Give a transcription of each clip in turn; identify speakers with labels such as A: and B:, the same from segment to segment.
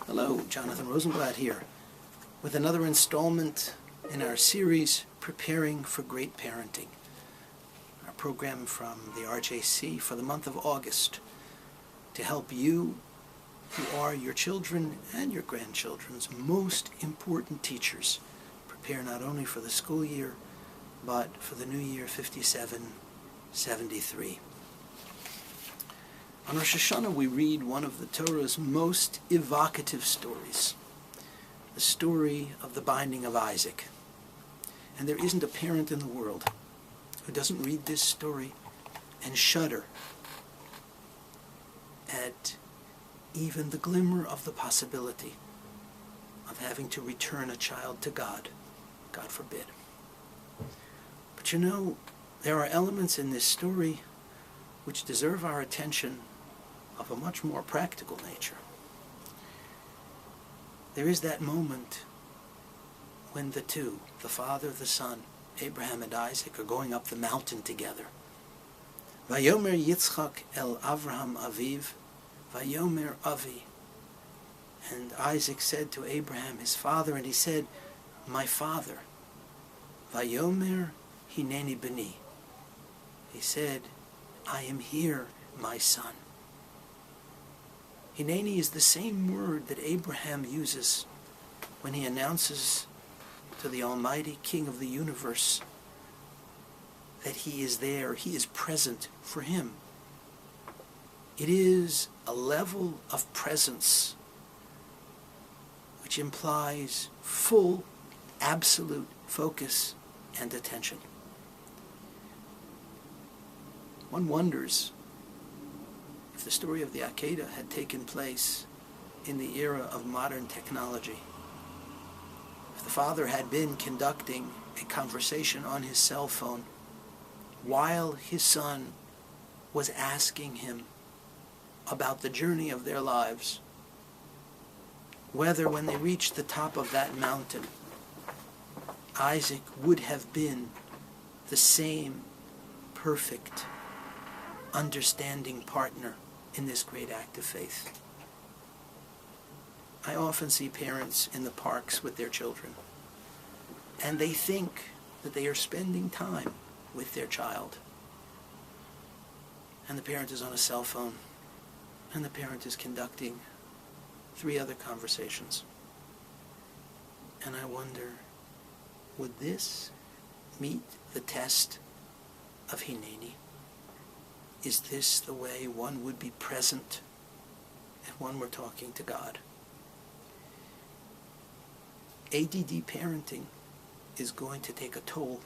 A: Hello, Jonathan Rosenblatt here with another installment in our series, Preparing for Great Parenting, our program from the RJC for the month of August to help you, who are your children and your grandchildren's most important teachers, prepare not only for the school year, but for the new year 5773. On Rosh Hashanah, we read one of the Torah's most evocative stories, the story of the binding of Isaac. And there isn't a parent in the world who doesn't read this story and shudder at even the glimmer of the possibility of having to return a child to God. God forbid. But you know, there are elements in this story which deserve our attention of a much more practical nature. There is that moment when the two, the father, the son, Abraham and Isaac, are going up the mountain together. Vayomer Yitzchak el Avraham Aviv, Vayomer Avi. And Isaac said to Abraham, his father, and he said, my father. Vayomer Hineini I. He said, I am here, my son. Hineini is the same word that Abraham uses when he announces to the Almighty King of the universe that he is there, he is present for him. It is a level of presence which implies full, absolute focus and attention. One wonders if the story of the Akedah had taken place in the era of modern technology, if the father had been conducting a conversation on his cell phone while his son was asking him about the journey of their lives, whether when they reached the top of that mountain, Isaac would have been the same perfect, understanding partner in this great act of faith. I often see parents in the parks with their children, and they think that they are spending time with their child. And the parent is on a cell phone, and the parent is conducting 3 other conversations. And I wonder, would this meet the test of Hineini? Is this the way one would be present if one were talking to God? ADD parenting is going to take a toll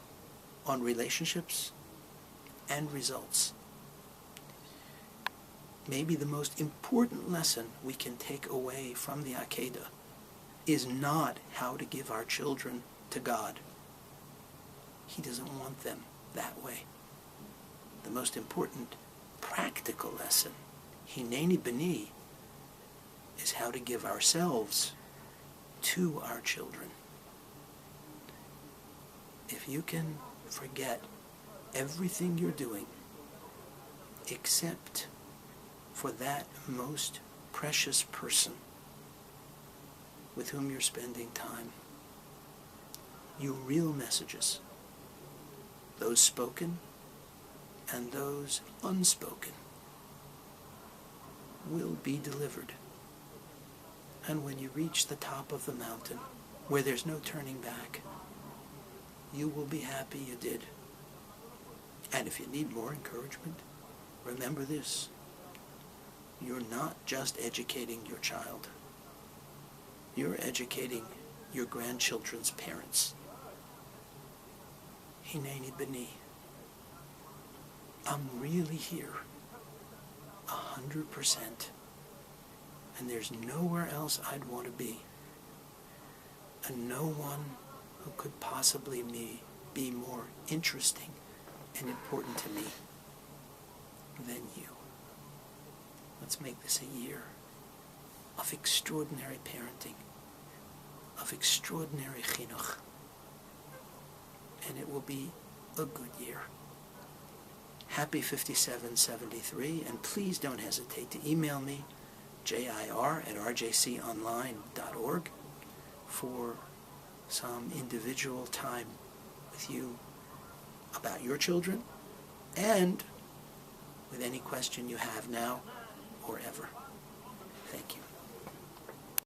A: on relationships and results. Maybe the most important lesson we can take away from the Akedah is not how to give our children to God. He doesn't want them that way. The most important practical lesson, Hineini I, is how to give ourselves to our children. If you can forget everything you're doing except for that most precious person with whom you're spending time, your real messages, those spoken and those unspoken, will be delivered. And when you reach the top of the mountain, where there's no turning back, you will be happy you did. And if you need more encouragement, remember this: you're not just educating your child, you're educating your grandchildren's parents. Hineini I. I'm really here, 100%, and there's nowhere else I'd want to be, and no one who could possibly be more interesting and important to me than you. Let's make this a year of extraordinary parenting, of extraordinary chinuch, and it will be a good year. Happy 5773, and please don't hesitate to email me JIR@rjconline.org, for some individual time with you about your children and with any question you have now or ever. Thank you.